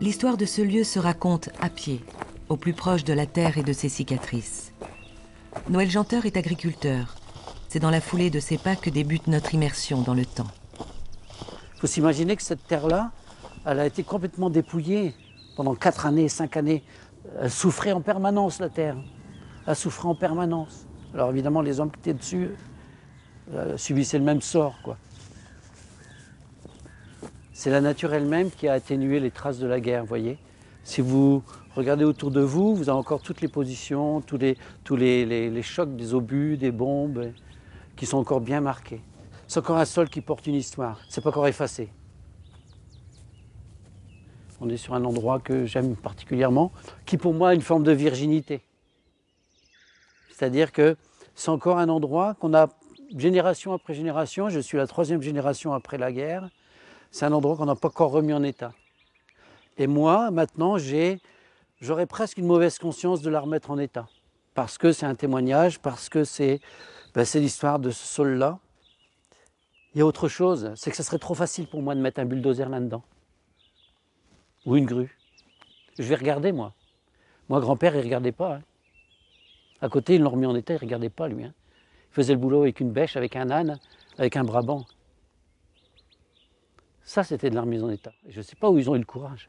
L'histoire de ce lieu se raconte à pied, au plus proche de la terre et de ses cicatrices. Noël Janteur est agriculteur. C'est dans la foulée de ses pas que débute notre immersion dans le temps. Il faut s'imaginer que cette terre-là, elle a été complètement dépouillée pendant 4 années, 5 années. Elle souffrait en permanence, la terre. Elle souffrait en permanence. Alors évidemment, les hommes qui étaient dessus subissaient le même sort, quoi. C'est la nature elle-même qui a atténué les traces de la guerre, vous voyez. Si vous regardez autour de vous, vous avez encore toutes les positions, tous les chocs des obus, des bombes, qui sont encore bien marqués. C'est encore un sol qui porte une histoire, c'est pas encore effacé. On est sur un endroit que j'aime particulièrement, qui pour moi a une forme de virginité. C'est-à-dire que c'est encore un endroit qu'on a génération après génération, je suis la 3e génération après la guerre, c'est un endroit qu'on n'a pas encore remis en état. Et moi, maintenant, j'aurais presque une mauvaise conscience de la remettre en état. Parce que c'est un témoignage, parce que c'est l'histoire de ce sol-là. Il y a autre chose, c'est que ce serait trop facile pour moi de mettre un bulldozer là-dedans. Ou une grue. Je vais regarder, moi. Moi, grand-père, il ne regardait pas. Hein. À côté, ils l'ont remis en état, il ne regardait pas, lui. Hein. Il faisait le boulot avec une bêche, avec un âne, avec un brabant. Ça, c'était de la remise en état. Et je ne sais pas où ils ont eu le courage.